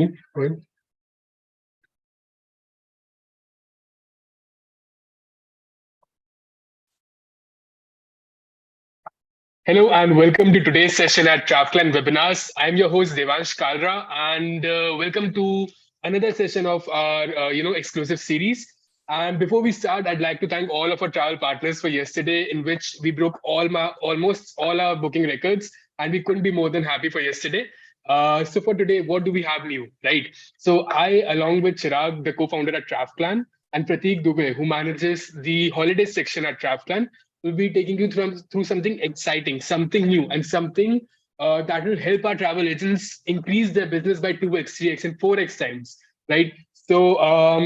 Good. Hello and welcome to today's session at Traftland Webinars. I'm your host Devansh Kalra, and welcome to another session of our exclusive series. And before we start, I'd like to thank all of our travel partners for yesterday, in which we broke almost all our booking records, and we couldn't be more than happy for yesterday. So for today, what do we have new, right? So I, along with Chirag, the co-founder at Traftland, and Prateek Dubey, who manages the holiday section at Traftland, will be taking you through something exciting, something new, and something that will help our travel agents increase their business by 2x, 3x, and 4x times, right? So,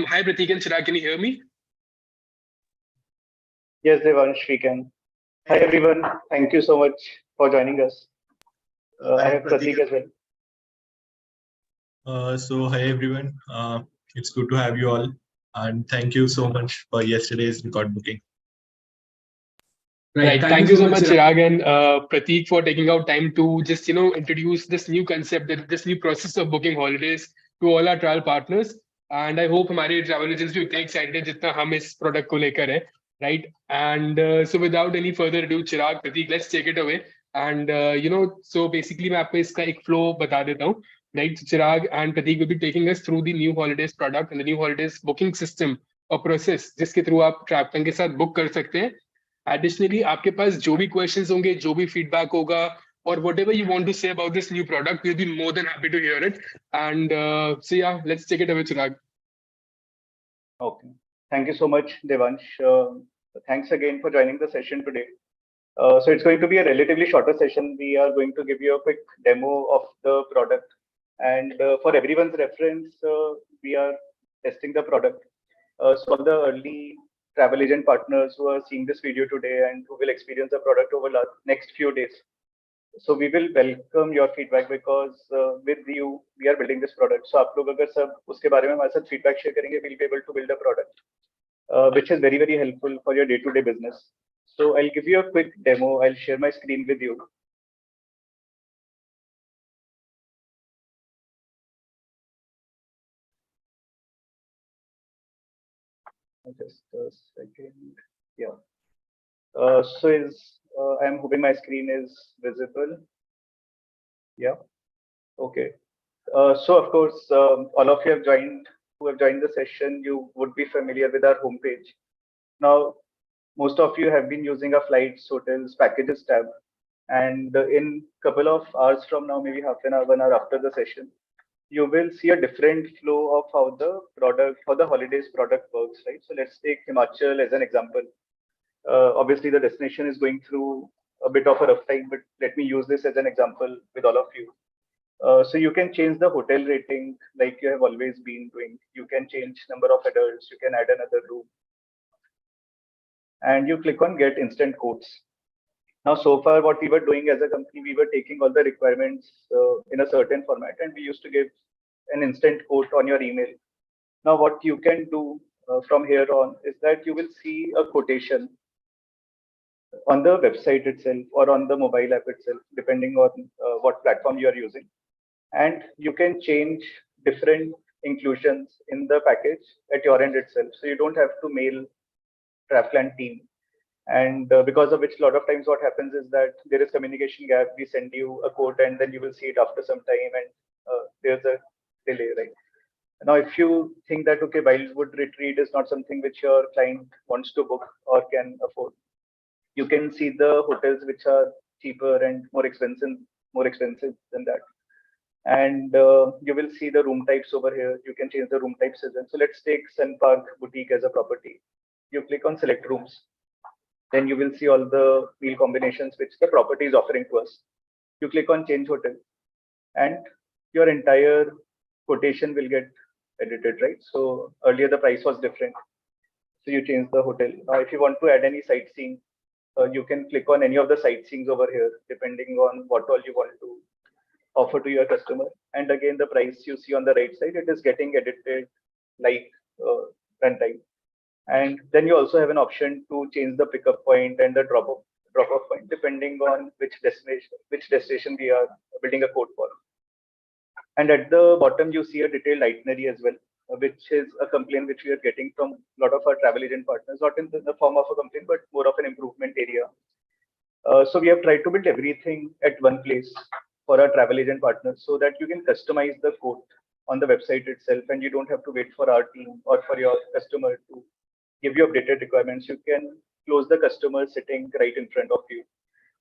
hi, Pratik and Chirag, can you hear me? Yes, Devansh, we can. Hi, everyone. Thank you so much for joining us. I have Prateek as well. Hi everyone. It's good to have you all, and thank you so much for yesterday's record booking. Right. Thank you so much, Chirag and Prateek, for taking out time to just introduce this new concept, this new process of booking holidays to all our travel partners. And I hope हमारे travel agents भी उतने excited हैं जितना हम इस product को लेकर है, right? And so without any further ado, Chirag, Prateek, let's take it away. And so basically मैं आपको इसका एक flow बता देता हूँ. Right, Chirag and Prateek will be taking us through the new holidays product and the new holidays booking system or process जिसके through आप travel के साथ बुक कर सकते हैं. Additionally, आपके पास जो भी questions होंगे, जो भी feedback होगा, or whatever you want to say about this new product, we'll be more than happy to hear it. And so yeah, let's take it away, Chirag. Okay. Thank you so much, Devansh. Thanks again for joining the session today. So it's going to be a relatively shorter session. We are going to give you a quick demo of the product. And for everyone's reference, we are testing the product. So all the early travel agent partners who are seeing this video today and who will experience the product over the next few days. So we will welcome your feedback because with you, we are building this product. So आप लोग अगर सब उसके बारे में हमारे साथ feedback share करेंगे, we'll be able to build a product, which is very, very helpful for your day-to-day business. So I'll give you a quick demo. I'll share my screen with you. Just a second. Yeah. I'm hoping my screen is visible. Yeah. Okay. So of course, all of you who have joined the session, you would be familiar with our homepage. Now, most of you have been using our flights, hotels, packages tab. And in a couple of hours from now, maybe half an hour, 1 hour after the session, you will see a different flow of how the holidays product works, right? So let's take Himachal as an example. Obviously, the destination is going through a bit of a rough time, but let me use this as an example with all of you. So you can change the hotel rating like you have always been doing. You can change number of adults. You can add another room. And you click on get instant quotes. Now, so far, what we were doing as a company, we were taking all the requirements in a certain format, and we used to give an instant quote on your email. Now, what you can do from here on is that you will see a quotation on the website itself or on the mobile app itself, depending on what platform you are using. And you can change different inclusions in the package at your end itself. So you don't have to mail Traftland team. And because of which a lot of times what happens is that there is communication gap. We send you a quote and then you will see it after some time and there's a delay, right? Now, if you think that, okay, Wildwood Retreat is not something which your client wants to book or can afford, you can see the hotels which are cheaper and more expensive than that. And you will see the room types over here. You can change the room types as well. So let's take Sun Park Boutique as a property. You click on select rooms. Then you will see all the meal combinations which the property is offering to us. You click on change hotel and your entire quotation will get edited, right? So earlier the price was different. So you change the hotel. Now, if you want to add any sightseeing, you can click on any of the sightseeings over here, depending on what all you want to offer to your customer. And again, the price you see on the right side, it is getting edited like runtime. And then you also have an option to change the pickup point and the drop-off point, depending on which destination we are building a quote for. And at the bottom, you see a detailed itinerary as well, which is a complaint which we are getting from a lot of our travel agent partners, not in the form of a complaint, but more of an improvement area. So we have tried to build everything at one place for our travel agent partners so that you can customize the quote on the website itself and you don't have to wait for our team or for your customer to give you updated requirements. You can close the customer sitting right in front of you.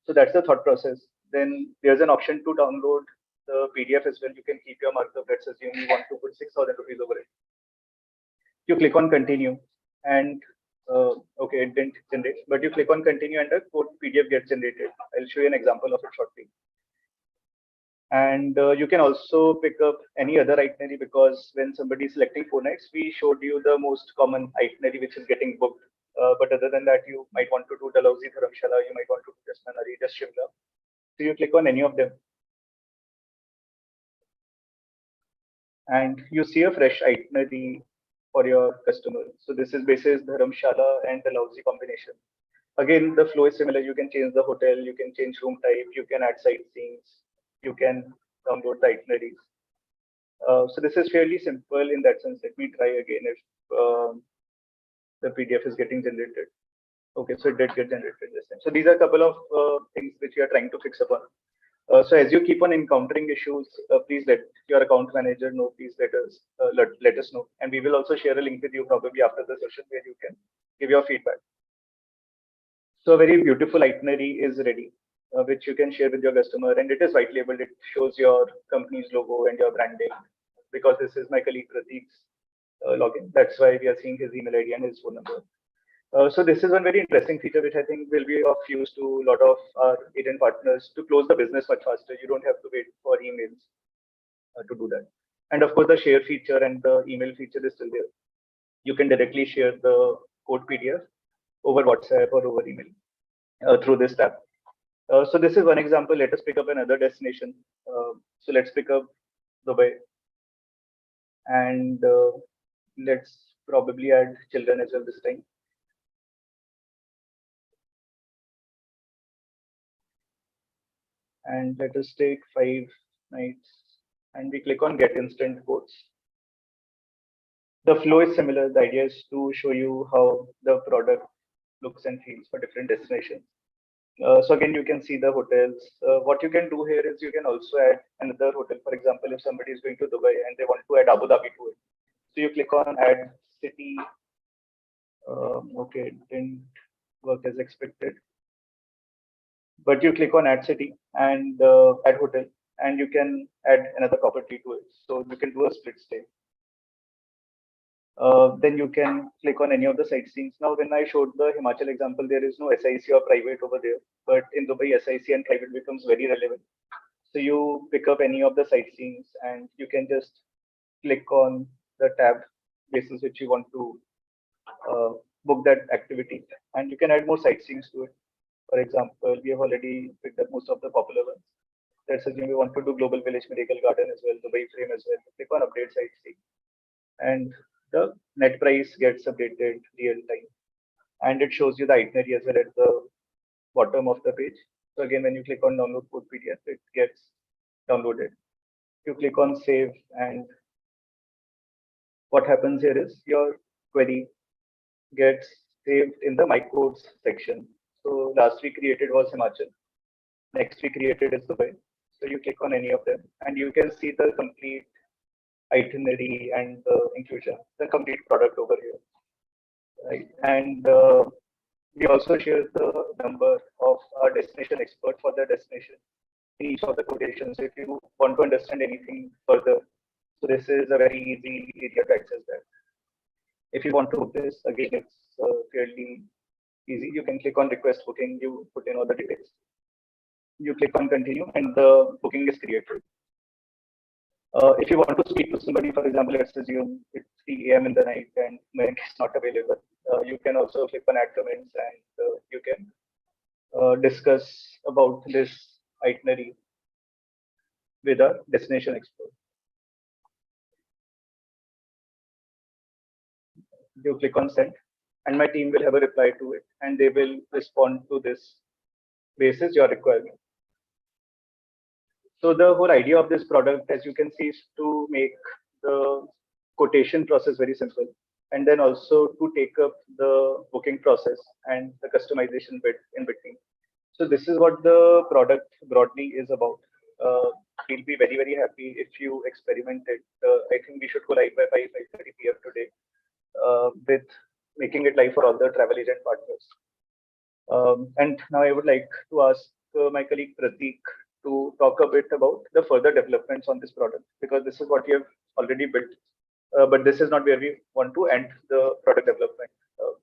So that's the thought process. Then there's an option to download the PDF as well. You can keep your markup. Let's assume you want to put 6,000 rupees over it. You click on continue and okay, it didn't generate, but you click on continue and the code PDF gets generated. I'll show you an example of it shortly. And you can also pick up any other itinerary because when somebody is selecting 4 nights, we showed you the most common itinerary which is getting booked. But other than that, you might want to do Dalhousie, Dharamshala, you might want to do just Manali, just Shimla. So you click on any of them. And you see a fresh itinerary for your customer. So this is basis Dharamshala and Dalhousie combination. Again, the flow is similar. You can change the hotel, you can change room type, you can add sightseeing, you can download the itineraries. So this is fairly simple in that sense. Let me try again if the PDF is getting generated. Okay, so it did get generated this time. So these are a couple of things which we are trying to fix upon. So as you keep on encountering issues, please let your account manager know. Please let us know, and we will also share a link with you probably after the session where you can give your feedback. So a very beautiful itinerary is ready, which you can share with your customer, and it is white labeled. It shows your company's logo and your branding. Because this is my colleague Prateek's login, that's why we are seeing his email ID and his phone number. So this is one very interesting feature which I think will be of use to a lot of our agent partners to close the business much faster. You don't have to wait for emails to do that. And of course, the share feature and the email feature is still there. You can directly share the code PDF over WhatsApp or over email through this tab. So this is one example. Let us pick up another destination. So let's pick up Dubai. And let's probably add children as well this time. And let us take 5 nights and we click on get instant quotes. The flow is similar. The idea is to show you how the product looks and feels for different destinations. So again, you can see the hotels. What you can do here is you can also add another hotel. For example, if somebody is going to Dubai and they want to add Abu Dhabi to it, so you click on add city. Okay, it didn't work as expected. But you click on add city and add hotel, and you can add another property to it. So you can do a split stay. Then you can click on any of the sightseeing. Now, when I showed the Himachal example, there is no SIC or private over there, but in Dubai, SIC and private becomes very relevant. So you pick up any of the sightseeing and you can just click on the tab basis which you want to book that activity, and you can add more sightseeing to it. For example, we have already picked up most of the popular ones. Let's assume we want to do Global Village, Miracle Garden as well, Dubai Frame as well. Click on update sightseeing, and the net price gets updated real time, and it shows you the itinerary as well at the bottom of the page. So again, when you click on download code PDF, it gets downloaded. You click on save, and what happens here is your query gets saved in the my codes section. So last we created was Himachal. Next we created is Dubai. So you click on any of them and you can see the complete itinerary and the inclusion, the complete product over here. Right. And we also share the number of our destination expert for the destination in each of the quotations if you want to understand anything further. So this is a very easy area to access that. If you want to book this, again, it's fairly easy. You can click on request booking, you put in all the details. You click on continue and the booking is created. If you want to speak to somebody, for example, let's assume it's 3 a.m. in the night and Mayank is not available. You can also click on add comments and you can discuss about this itinerary with a destination expert. You click on send and my team will have a reply to it and they will respond to this basis your requirement. So the whole idea of this product, as you can see, is to make the quotation process very simple, and then also to take up the booking process and the customization bit in between. So this is what the product broadly is about. We'll be very, very happy if you experiment it. I think we should go live by 5:30 p.m. today with making it live for all the travel agent partners. And now I would like to ask my colleague Prateek to talk a bit about the further developments on this product, because this is what we have already built, but this is not where we want to end the product development.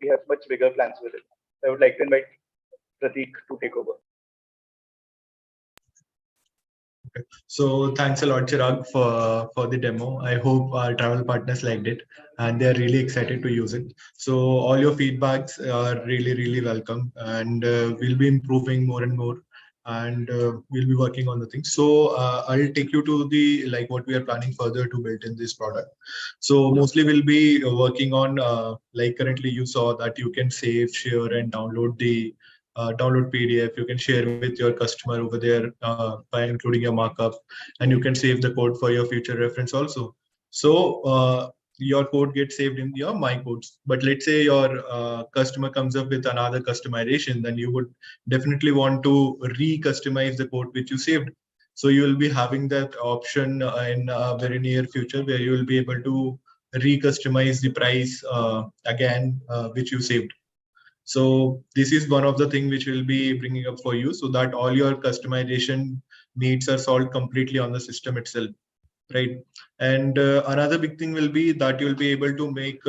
We have much bigger plans with it. I would like to invite Prateek to take over. So thanks a lot, Chirag, for the demo. I hope our travel partners liked it and they're really excited to use it. So all your feedbacks are really, really welcome, and we'll be improving more and more, and we'll be working on the things. So I'll take you to the like what we are planning further to build in this product. So mostly we'll be working on like currently you saw that you can save, share, and download the download PDF. You can share with your customer over there by including your markup, and you can save the code for your future reference also. So your code gets saved in your my codes. But let's say your customer comes up with another customization, then you would definitely want to re-customize the code which you saved. So you will be having that option in a very near future where you will be able to re-customize the price again which you saved. So this is one of the things which will be bringing up for you, so that all your customization needs are solved completely on the system itself, right? And another big thing will be that you'll be able to make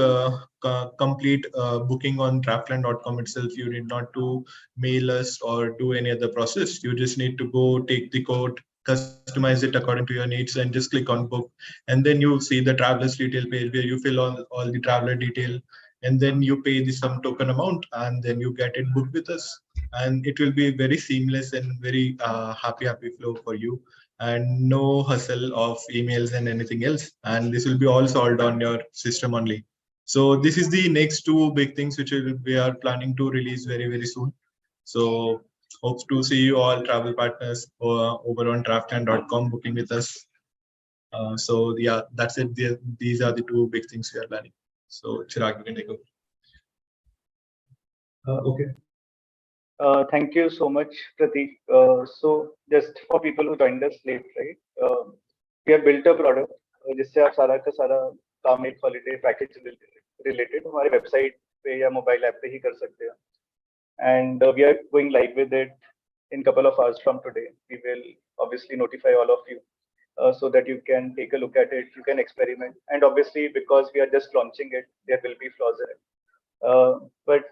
complete booking on draftland.com itself. You need not to mail us or do any other process. You just need to go take the code, customize it according to your needs, and just click on book. And then you see the traveler's detail page where you fill all the traveler detail, and then you pay the some token amount, and then you get it booked with us. And it will be very seamless and very happy flow for you, and no hustle of emails and anything else. And this will be all solved on your system only. So this is the next two big things which we are planning to release very, very soon. So hope to see you all travel partners over on draftland.com booking with us. So yeah, that's it. These are the two big things we are planning. So Chirag, you can take over. Okay. Thank you so much, Prateek. So just for people who joined us late, right? We have built a product जिससे आप सारा का सारा काम एक holiday package related हमारे website पे या मोबाइल ऐप पे ही कर सकते हैं. And we are going live with it in couple of hours from today. We will obviously notify all of you so that you can take a look at it, you can experiment. And obviously, because we are just launching it, there will be flaws in it. But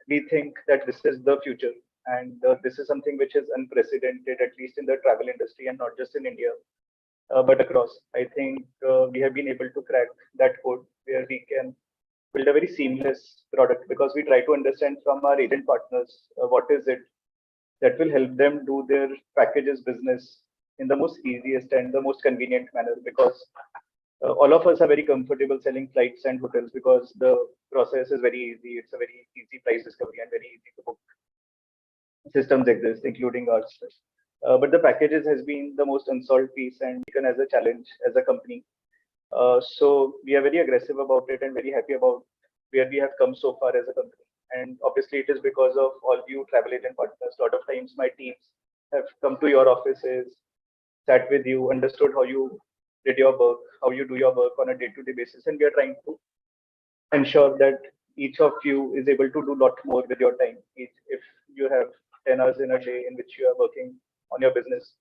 we think that this is the future, and this is something which is unprecedented, at least in the travel industry, and not just in India, but across. I think we have been able to crack that code where we can build a very seamless product, because we try to understand from our agent partners what is it that will help them do their packages business in the most easiest and the most convenient manner, because all of us are very comfortable selling flights and hotels because the process is very easy. It's a very easy price discovery and very easy to book. Systems exist, including ours. But the packages has been the most unsolved piece and taken as a challenge as a company. So we are very aggressive about it and very happy about where we have come so far as a company. And obviously, it is because of all you travel agent partners. A lot of times, my teams have come to your offices, sat with you, understood how you did your work, how you do your work on a day-to-day basis, and we are trying to ensure that each of you is able to do a lot more with your time. If you have 10 hours in a day in which you are working on your business,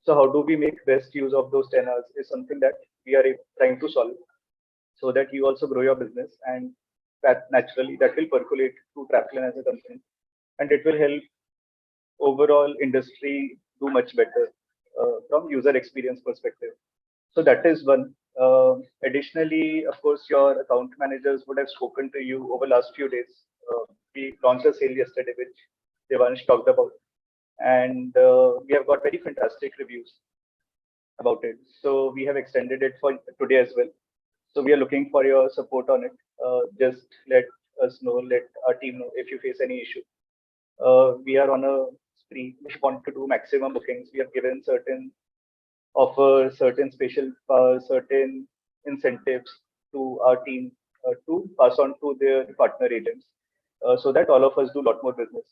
so how do we make best use of those 10 hours is something that we are trying to solve, so that you also grow your business, and that naturally that will percolate to Trapline as a company, and it will help overall industry do much better from user experience perspective. So that is one. Additionally, of course, your account managers would have spoken to you over last few days. We launched a sale yesterday, which Devansh talked about, and we have got very fantastic reviews about it. So we have extended it for today as well. So we are looking for your support on it. Just let us know, let our team know if you face any issue. We are on a spree. We want to do maximum bookings. We have given certain offer certain special certain incentives to our team to pass on to their partner agents, so that all of us do a lot more business.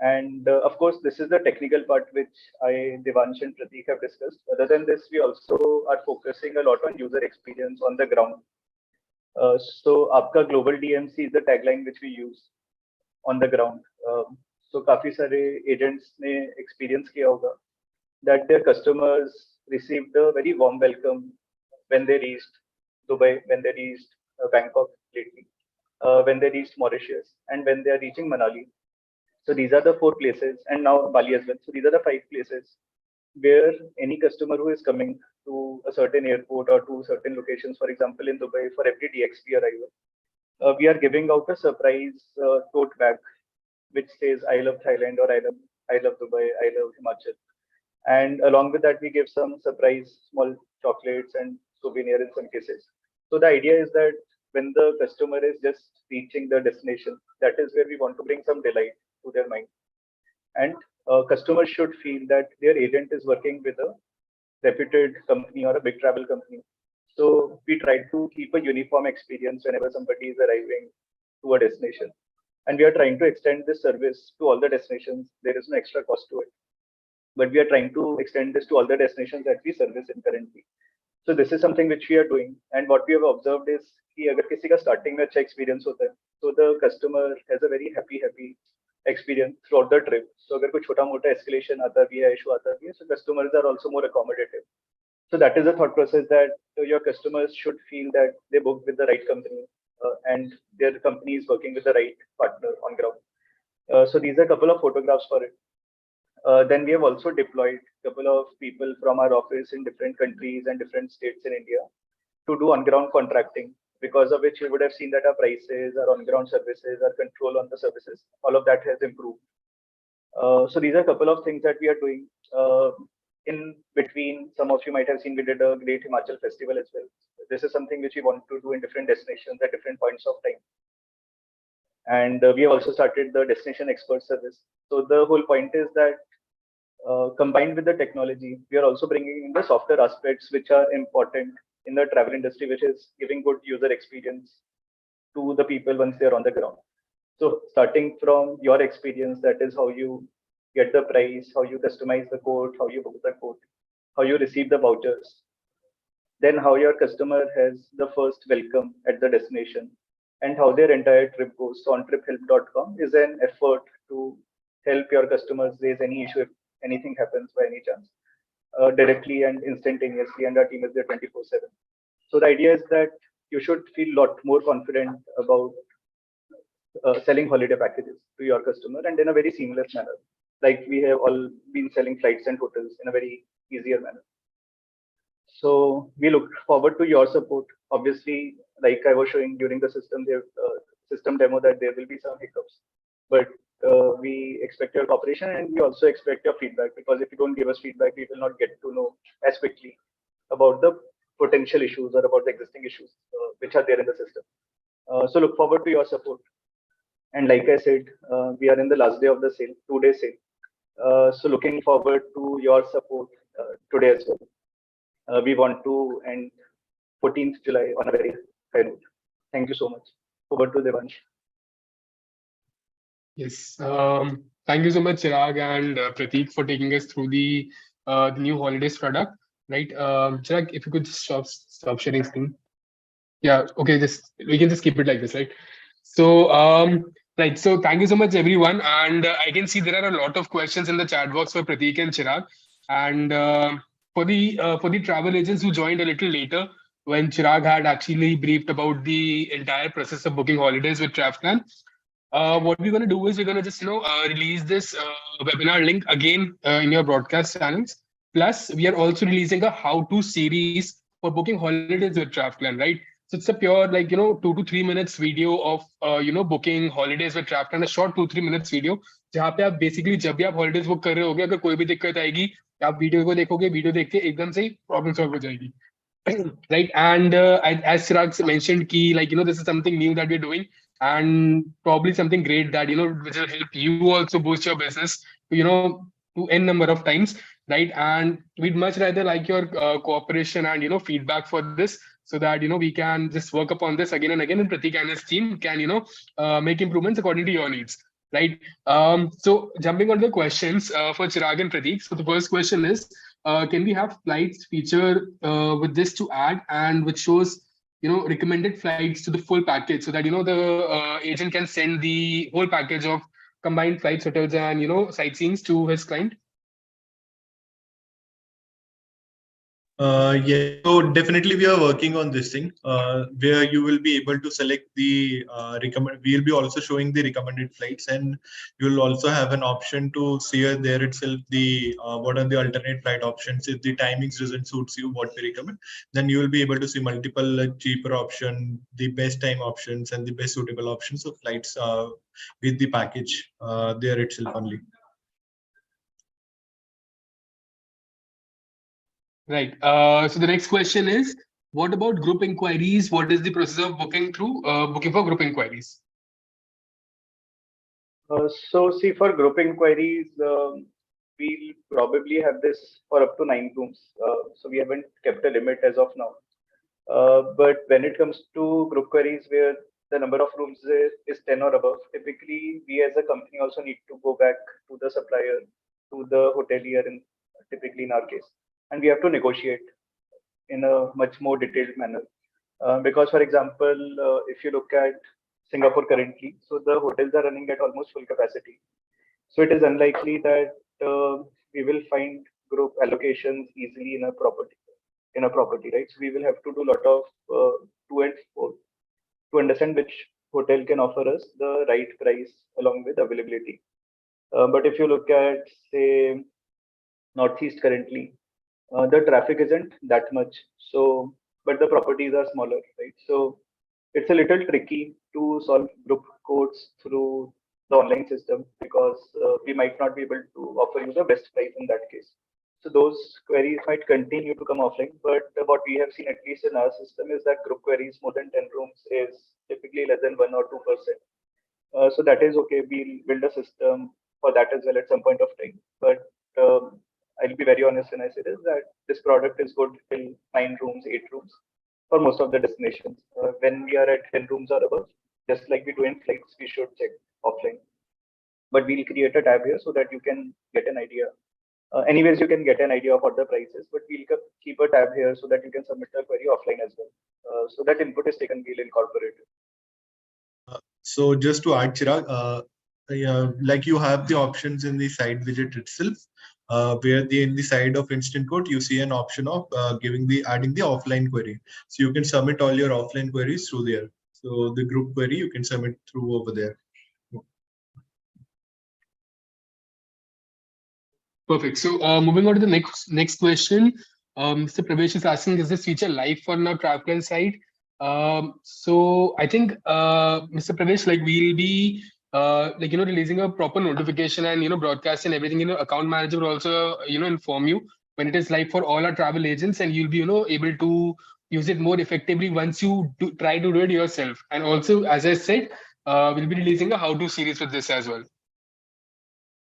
And of course, this is the technical part which Devansh and Prateek have discussed. Other than this, we also are focusing a lot on user experience on the ground. So, "Aapka global DMC" is the tagline which we use on the ground. So, काफी सारे agents ने experience किया होगा that their customers received a very warm welcome when they reached Dubai, when they reached Bangkok lately, when they reached Mauritius, and when they are reaching Manali. So these are the four places, and now Bali as well. So these are the five places where any customer who is coming to a certain airport or to certain locations, for example, in Dubai, for every DXP arrival, we are giving out a surprise tote bag which says "I love Thailand" or I love Dubai, I love Himachal." And along with that, we give some surprise small chocolates and souvenir in some cases. So the idea is that when the customer is just reaching the destination, that is where we want to bring some delight to their mind. And customers should feel that their agent is working with a reputed company or a big travel company. So we try to keep a uniform experience whenever somebody is arriving to a destination. And we are trying to extend this service to all the destinations. There is no extra cost to it, but we are trying to extend this to all the destinations that we service in currently. So this is something which we are doing, and what we have observed is कि अगर किसी का starting में अच्छा experience होता है, so the customer has a very happy experience throughout the trip. So अगर कोई छोटा मोटा escalation आता भी है, issue आता भी है, so customers are also more accommodative. So that is the thought process that your customers should feel that they booked with the right company, and their company is working with the right partner on ground. So these are a couple of photographs for it. Then we have also deployed a couple of people from our office in different countries and different states in India to do on-ground contracting, because of which you would have seen that our prices, our on-ground services, our control on the services, all of that has improved. So these are a couple of things that we are doing. In between, some of you might have seen we did a great Himachal festival as well. This is something which we want to do in different destinations at different points of time. And we have also started the destination expert service. So the whole point is that combined with the technology, we are also bringing in the softer aspects which are important in the travel industry, which is giving good user experience to the people once they're on the ground. So starting from your experience, that is how you get the price, how you customize the code, how you book the code, how you receive the vouchers, then how your customer has the first welcome at the destination, and how their entire trip goes. So ontriphelp.com is an effort to help your customers raise any issue if anything happens by any chance, directly and instantaneously, and our team is there 24/7. So the idea is that you should feel a lot more confident about selling holiday packages to your customer, and in a very seamless manner, like we have all been selling flights and hotels in a very easier manner. So we look forward to your support. Obviously, like I was showing during the system demo, that there will be some hiccups, but we expect your cooperation, and we also expect your feedback, because if you don't give us feedback, we will not get to know as quickly about the potential issues or about the existing issues which are there in the system. So look forward to your support. And like I said, we are in the last day of the sale, 2-day sale. So looking forward to your support today as well. We want to end 14th July on a very high note. Thank you so much. Over to Devansh. Yes. Thank you so much, Chirag and Prateek, for taking us through the new holidays product. Right. Chirag, if you could just stop sharing screen. Yeah. Okay. Just we can just keep it like this, right? So right. So thank you so much, everyone. And I can see there are a lot of questions in the chat box for Prateek and Chirag. And for the travel agents who joined a little later, when Chirag had actually briefed about the entire process of booking holidays with TravPlan, what we're going to do is we're going to just release this webinar link again in your broadcast channels. Plus, we are also releasing a how-to series for booking holidays with TravPlan, right? So it's a pure 2 to 3 minutes video of booking holidays with TravPlan, a short 2-3 minutes video जहाँ पे आप basically जब भी आप holidays book कर रहे होगे अगर कोई भी दिक्कत आएगी आप वीडियो को देखोगे वीडियो देख के एकदम से ही प्रॉब्लम सॉल्व हो जाएगी right. And as Chirag mentioned key, this is something new that we're doing, and probably something great that which will help you also boost your business to to n number of times. right? And we'd much rather like your cooperation and feedback for this, so that we can just work upon this again and again, and Pratik and his team can make improvements according to your needs, right? So jumping on the questions for Chirag and Pratik. So the first question is, can we have flights feature with this to add, and which shows recommended flights to the full package, so that the agent can send the whole package of combined flights, hotels, and sightseeing to his client? Yes, so definitely we are working on this thing where you will be able to select the recommend. We'll be also showing the recommended flights, and you will also have an option to see there itself the what are the alternate flight options. If the timings doesn't suits you, what we recommend, then you will be able to see multiple cheaper option, the best time options, and the best suitable options of flights with the package there itself only. Right. So the next question is, what about group inquiries? What is the process of booking for group inquiries? So see, for group inquiries, we'll probably have this for up to 9 rooms. So we haven't kept a limit as of now. But when it comes to group queries where the number of rooms is 10 or above, typically we as a company also need to go back to the supplier, to the hotelier, typically in our case, and we have to negotiate in a much more detailed manner. Because, for example, if you look at Singapore currently, so the hotels are running at almost full capacity. So it is unlikely that we will find group allocations easily in a property, right? So we will have to do a lot of to and fro to understand which hotel can offer us the right price along with availability. But if you look at, say, Northeast currently, the traffic isn't that much. So, but the properties are smaller, right? So it's a little tricky to solve group quotes through the online system because we might not be able to offer you the best price in that case. So those queries might continue to come offline, but what we have seen at least in our system is that group queries more than 10 rooms is typically less than 1 or 2%. So that is okay. We'll build a system for that as well at some point of time. But I'll be very honest when I say this, that this product is good till 9 rooms, 8 rooms for most of the destinations. When we are at 10 rooms or above, just like we do in flights, we should check offline. But we'll create a tab here so that you can get an idea. Anyways, you can get an idea of what the price is, but we'll keep a tab here so that you can submit a query offline as well. So that input is taken, we'll incorporate it. So just to add, Chirag, yeah, like you have the options in the site widget itself, where in the side of instant quote you see an option of adding the offline query. So you can submit all your offline queries through there. So the group query you can submit through over there. Perfect. So moving on to the next question, Mr. Pravesh is asking, is this feature live for now Traveler side? So I think Mr. Pravesh, like we'll be releasing a proper notification and broadcast and everything. Account manager will also inform you when it is live for all our travel agents, and you'll be able to use it more effectively once you try to do it yourself. And also, as I said, we'll be releasing a how-to series with this as well.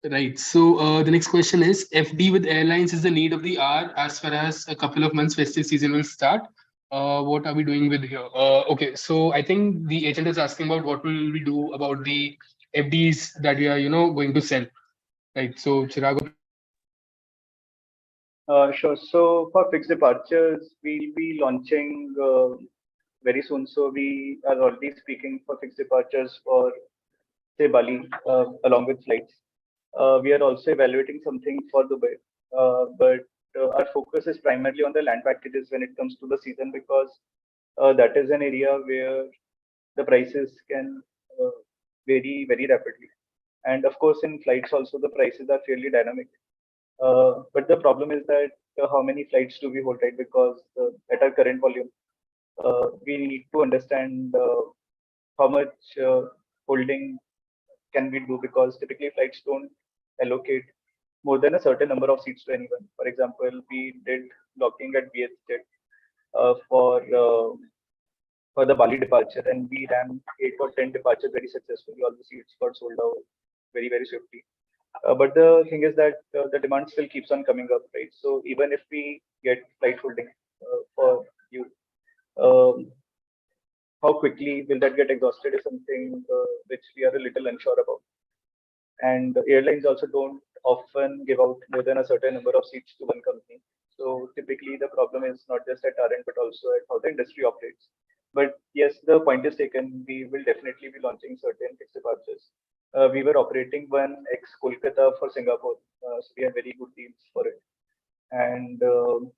Right. So the next question is, FD with airlines is the need of the hour as far as a couple of months festive season will start. What are we doing with here? Okay, so I think the agent is asking about what will we do about the FDs that we are, going to sell. Right. So Chirag. Sure. So for fixed departures, we'll be launching very soon. So we are already speaking for fixed departures for, say, Bali, along with flights. We are also evaluating something for Dubai, but our focus is primarily on the land packages when it comes to the season because that is an area where the prices can vary very rapidly. And of course, in flights also the prices are fairly dynamic. But the problem is that how many flights do we hold, right? Because at our current volume, we need to understand how much holding can we do because typically flights don't allocate more than a certain number of seats to anyone. For example, we did blocking at BHJ uh, for uh, for the Bali departure, and we ran 8 or 10 departures very successfully. All the seats got sold out very swiftly. But the thing is that the demand still keeps on coming up, right? So even if we get flight holding for you, um, how quickly will that get exhausted is something which we are a little unsure about. And airlines also don't often give out more than a certain number of seats to one company. So typically the problem is not just at our end, but also at how the industry operates. But yes, the point is taken. We will definitely be launching certain fixed departures. We were operating one ex Kolkata for Singapore, so we have very good deals for it. And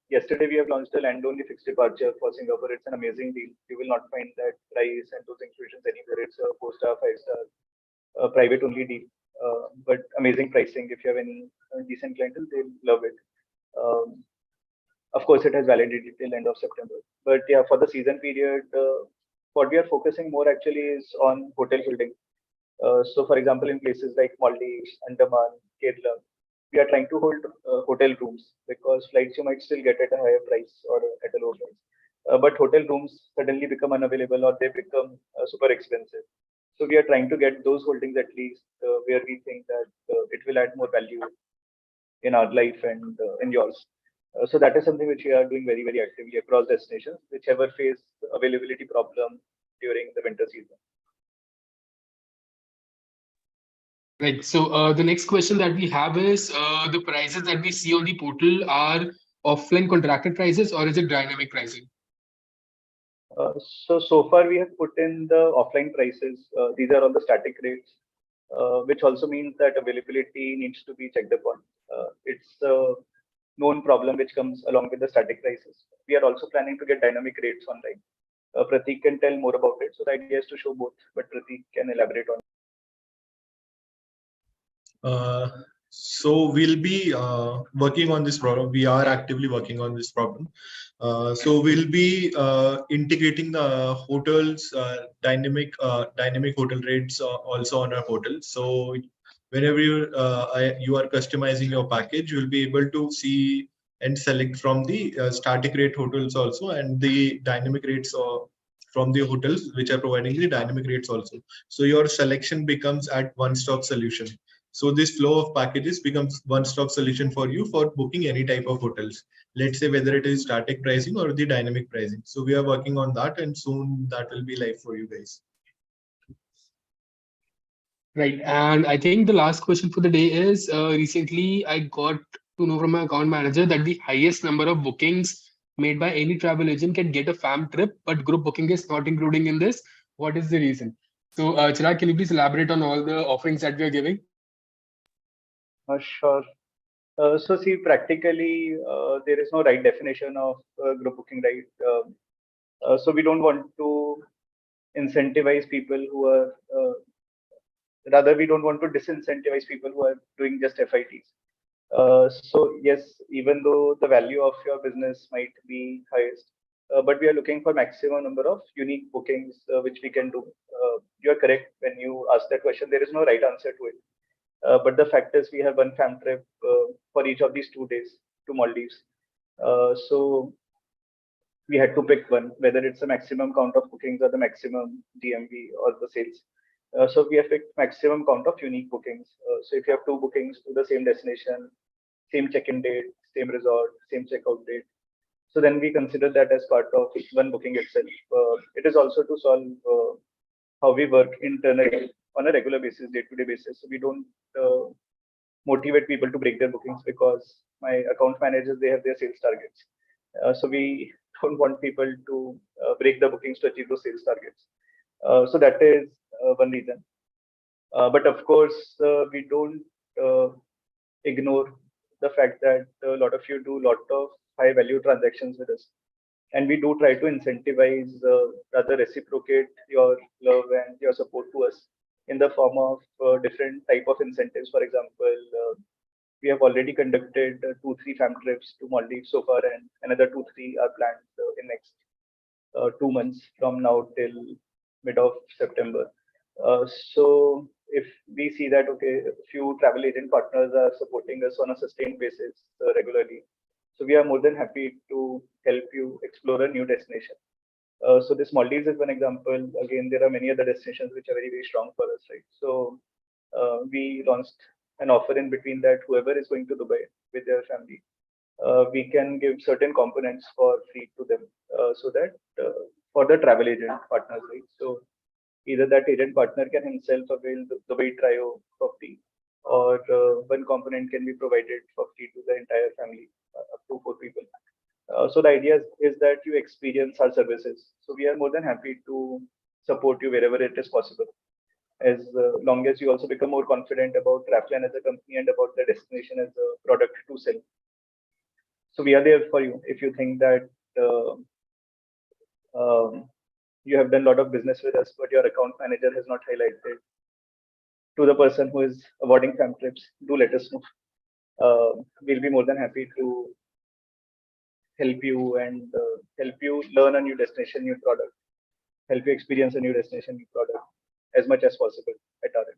yesterday we have launched a land-only fixed departure for Singapore. It's an amazing deal. You will not find that price and those inclusions anywhere. It's a four-star, five-star, private-only deal, but amazing pricing. If you have any decent clientele, they'll love it. Um, of course, it has validity till end of September. But yeah, for the season period, what we are focusing more actually is on hotel building. So, for example, in places like Maldives, Andaman, Kerala, we are trying to hold hotel rooms because flights you might still get at a higher price or at a lower price. But hotel rooms suddenly become unavailable or they become super expensive. So we are trying to get those holdings at least where we think that it will add more value in our life and in yours. So that is something which we are doing very, very actively across destinations, whichever face availability problem during the winter season. Right. So the next question that we have is the prices that we see on the portal are offline contracted prices or is it dynamic pricing? So far we have put in the offline prices. These are all the static rates, which also means that availability needs to be checked upon. It's a known problem which comes along with the static prices. We are also planning to get dynamic rates online. Prateek can tell more about it. So the idea is to show both, but Prateek can elaborate on. Uh, so we'll be working on this problem. We are actively working on this problem. So we'll be integrating the hotels dynamic hotel rates also on our portal. So whenever you are customizing your package, you'll be able to see and select from the static rate hotels also and the dynamic rates from the hotels which are providing the dynamic rates also. So your selection becomes at one-stop solution. So this flow of packages becomes one-stop solution for you for booking any type of hotels. Let's say whether it is static pricing or the dynamic pricing. So we are working on that and soon that will be live for you guys. Right. And I think the last question for the day is recently I got to know from my account manager that the highest number of bookings made by any travel agent can get a fam trip, but group booking is not including in this. What is the reason? So, Chirag, can you please elaborate on all the offerings that we are giving? Sure. So see, practically, there is no right definition of group booking, right? So we don't want to incentivize people who are, rather, we don't want to disincentivize people who are doing just FITs. So yes, even though the value of your business might be highest, but we are looking for maximum number of unique bookings which we can do. You are correct when you ask that question. There is no right answer to it. But the fact is, we have one fam trip for each of these 2 days to Maldives. So we had to pick one, whether it's a maximum count of bookings or the maximum GMV or the sales. So we have picked maximum count of unique bookings. So if you have two bookings to the same destination, same check-in date, same resort, same checkout date, so then we consider that as part of one booking itself. It is also to solve how we work internally on a regular basis, day-to-day basis. So we don't motivate people to break their bookings because my account managers they have their sales targets. So we don't want people to break the bookings to achieve those sales targets. So that is one reason. But of course, we don't uh, ignore the fact that a lot of you do a lot of high value transactions with us. And we do try to incentivize, rather reciprocate your love and your support to us in the form of different type of incentives. For example, we have already conducted 2, 3 fam trips to Maldives so far, and another 2, 3 are planned in next 2 months from now till mid of September. So if we see that okay, a few travel agent partners are supporting us on a sustained basis regularly, so we are more than happy to help you explore a new destination. So this Maldives is one example. Again, there are many other destinations which are very, very strong for us, right? So we launched an offer in between that whoever is going to Dubai with their family, we can give certain components for free to them, so that for the travel agent partners, right? So either that agent partner can himself avail the Dubai trio for free, or one component can be provided for free to the entire family, up to 4 people. So the idea is that you experience our services. So we are more than happy to support you wherever it is possible, as long as you also become more confident about Traplan as a company and about the destination as a product to sell. So we are there for you if you think that uh, um, you have done a lot of business with us, but your account manager has not highlighted to the person who is awarding fam trips. Do let us know. We'll be more than happy to help you and help you learn a new destination, new product, help you experience a new destination, new product as much as possible at our end.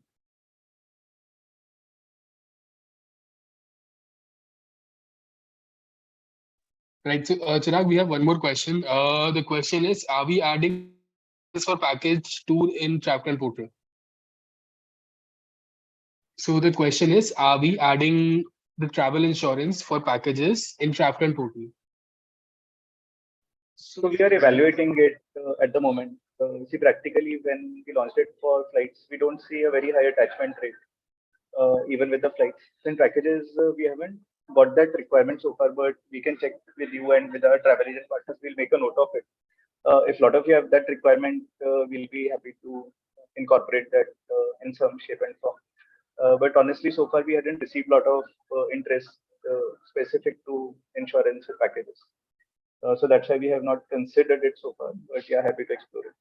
Right. So, Chirag, we have one more question. The question is, are we adding this for package tour in Trapcan Portal? So the question is, are we adding the travel insurance for packages in Trapcan Portal? So we are evaluating it at the moment. See, practically when we launched it for flights, we don't see a very high attachment rate, even with the flights. So in packages, we haven't got that requirement so far, but we can check with you and with our travel agent partners. We'll make a note of it. If a lot of you have that requirement, we'll be happy to incorporate that in some shape and form. But honestly, so far we hadn't received a lot of interest specific to insurance packages. So that's why we have not considered it so far. But yeah, happy to explore it.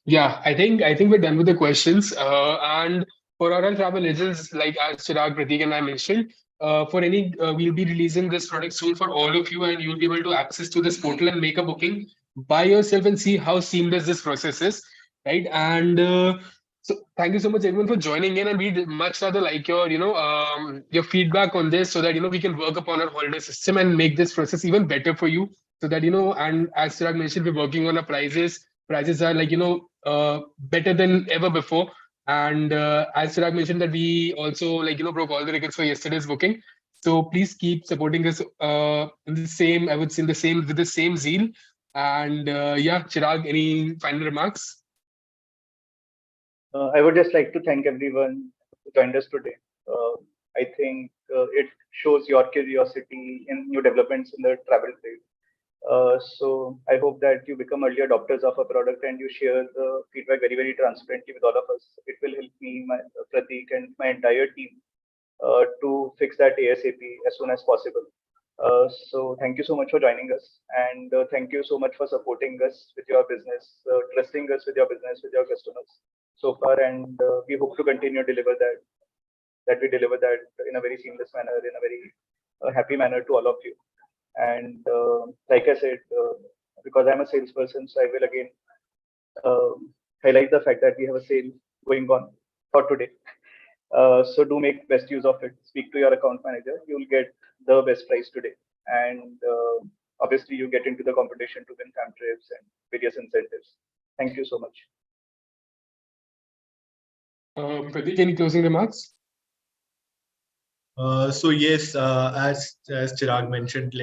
Yeah, I think we're done with the questions. And for our travel agents, like as Chirag, Pratik, and I mentioned, for any we'll be releasing this product soon for all of you, and you'll be able to access to this portal and make a booking by yourself and see how seamless this process is, right? And so thank you so much everyone for joining in, and we'd much rather like your feedback on this so that we can work upon our holiday system and make this process even better for you, so that and as Chirag mentioned, we're working on our prices are better than ever before. And as Chirag mentioned that we also broke all the records for yesterday's booking. So please keep supporting us in the same, I would say, in the same with the same zeal. And yeah, Chirag, any final remarks? I would just like to thank everyone who joined us today. Uh, I think it shows your curiosity in new developments in the travel trade. So I hope that you become early adopters of a product and you share the feedback very, very transparently with all of us. It will help me, my Pratik, and my entire team to fix that ASAP as soon as possible. So thank you so much for joining us, and thank you so much for supporting us with your business, trusting us with your business, with your customers so far, and we hope to continue to deliver that we deliver that in a very seamless manner, in a very happy manner to all of you. And like I said, because I'm a salesperson, so I will again highlight the fact that we have a sale going on for today. So do make best use of it. Speak to your account manager. You'll get the best price today, and obviously you get into the competition to win fam trips and various incentives. Thank you so much. Pratik, any closing remarks? So yes, as Chirag mentioned,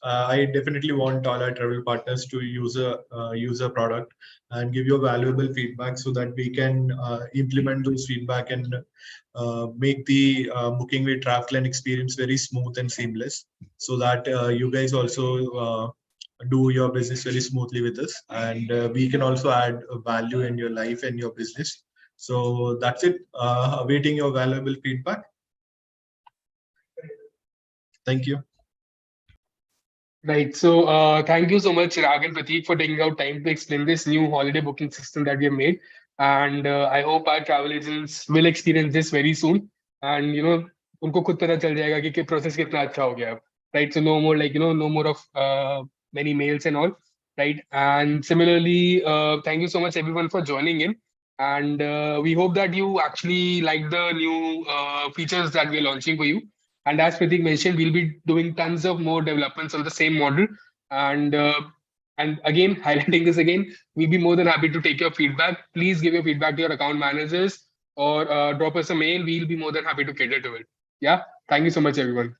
I definitely want all our travel partners to use a product and give you valuable feedback so that we can implement those feedback and make the booking with Travelan experience very smooth and seamless, so that you guys also do your business very smoothly with us, and we can also add value in your life and your business. So that's it. Awaiting your valuable feedback. Thank you. Right. So thank you so much, Chirag and Pratik, for taking out time to explain this new holiday booking system that we have made. And I hope our travel agents will experience this very soon. And उनको खुद पता चल जाएगा कि process कितना अच्छा हो गया अब. Right. So no more no more of many mails and all. Right. And similarly, thank you so much everyone for joining in. And we hope that you actually like the new features that we're launching for you. And as Pratik mentioned, we'll be doing tons of more developments on the same model. And And again, highlighting this again, we'll be more than happy to take your feedback. Please give your feedback to your account managers or drop us a mail. We'll be more than happy to cater to it. Yeah. Thank you so much, everyone.